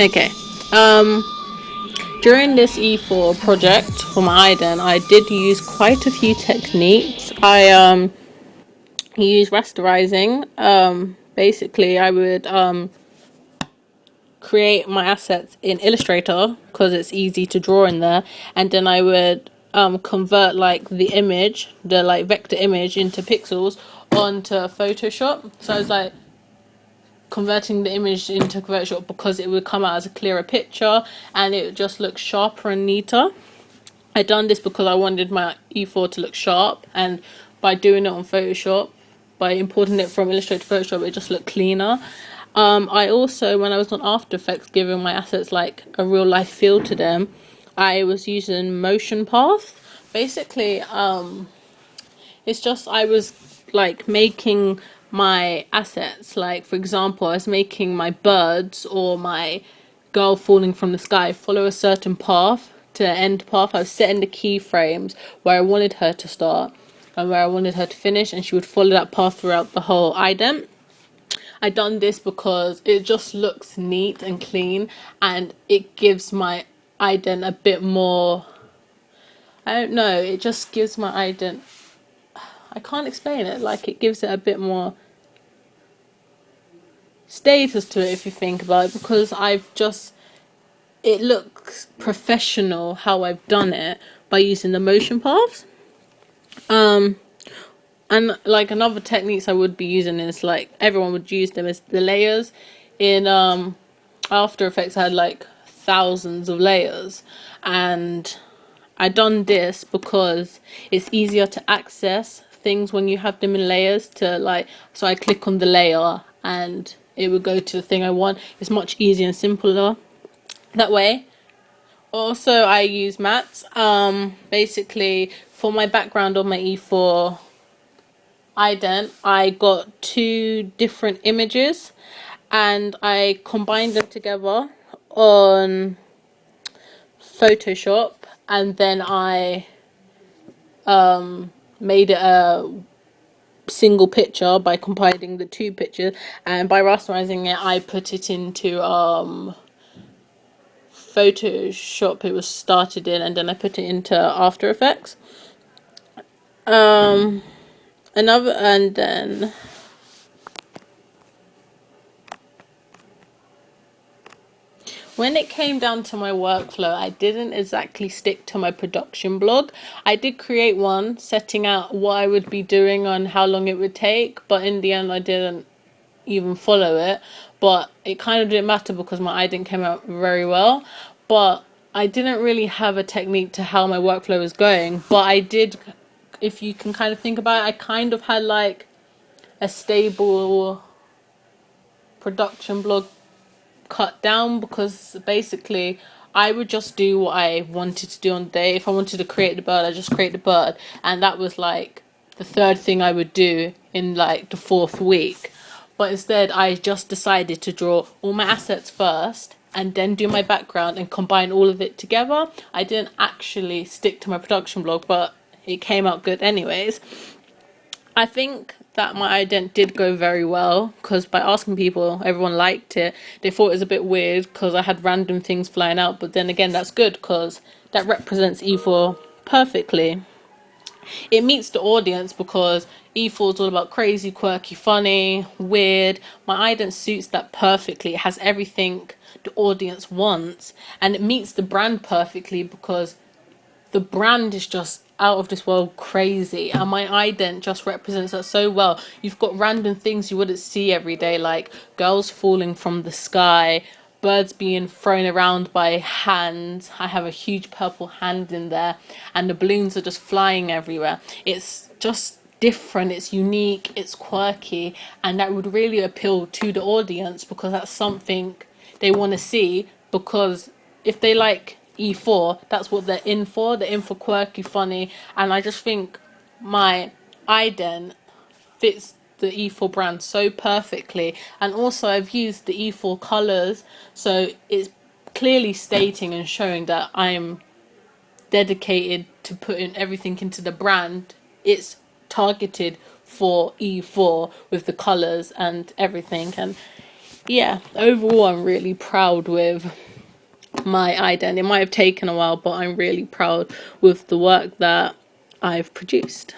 Okay. During this E4 project for my ident, I did use quite a few techniques. I used rasterizing. Basically, I would create my assets in Illustrator because it's easy to draw in there, and then I would convert like the image, the like vector image, into pixels onto Photoshop. So I was like converting the image into Photoshop because it would come out as a clearer picture and it would just look sharper and neater. I done this because I wanted my E4 to look sharp, and by doing it on Photoshop, by importing it from Illustrator to Photoshop, it just looked cleaner. I also, when I was on After Effects, giving my assets like a real life feel to them, I was using Motion Path. Basically, it's just I was like making my assets. Like for example, I was making my birds or my girl falling from the sky follow a certain path to an end path. I was setting the keyframes where I wanted her to start and where I wanted her to finish, and she would follow that path throughout the whole ident. I done this because it just looks neat and clean, and it gives my ident a bit more. I don't know. It just gives my ident. I can't explain it. Like it gives it a bit more status to it if you think about it, because I've just it looks professional how I've done it by using the motion paths. And like another techniques I would be using is like everyone would use them is the layers. In After Effects I had like thousands of layers, and I done this because it's easier to access things when you have them in layers to like, so I click on the layer and it would go to the thing I want. It's much easier and simpler that way. Also, I use mats. Basically, for my background on my E4 ident, I got two different images and I combined them together on Photoshop, and then I made it a single picture by combining the two pictures, and by rasterizing it I put it into Photoshop it was started in, and then I put it into After Effects. Another, and then when it came down to my workflow, I didn't exactly stick to my production blog. I did create one setting out what I would be doing and how long it would take, but in the end I didn't even follow it. But it kind of didn't matter because my ident came out very well. But I didn't really have a technique to how my workflow was going. But I did, if you can kind of think about it, I kind of had like a stable production blog cut down, because basically I would just do what I wanted to do on the day. If I wanted to create the bird, I just create the bird, and that was like the third thing I would do in like the fourth week. But instead I just decided to draw all my assets first and then do my background and combine all of it together. I didn't actually stick to my production blog, but it came out good anyways. I think that my ident did go very well because by asking people, everyone liked it. They thought it was a bit weird because I had random things flying out, but then again, that's good because that represents E4 perfectly. It meets the audience because E4 is all about crazy, quirky, funny, weird. My ident suits that perfectly. It has everything the audience wants, and it meets the brand perfectly because the brand is just out of this world crazy, and my ident just represents that so well. You've got random things you wouldn't see every day, like girls falling from the sky, birds being thrown around by hands. I have a huge purple hand in there, and the balloons are just flying everywhere. It's just different, it's unique, it's quirky, and that would really appeal to the audience because that's something they want to see. Because if they like E4, that's what they're in for. They're in for quirky, funny, and I just think my ident fits the E4 brand so perfectly. And also, I've used the E4 colors, so it's clearly stating and showing that I'm dedicated to putting everything into the brand. It's targeted for E4 with the colors and everything, and yeah, overall, I'm really proud with my ident. It might have taken a while, but I'm really proud with the work that I've produced.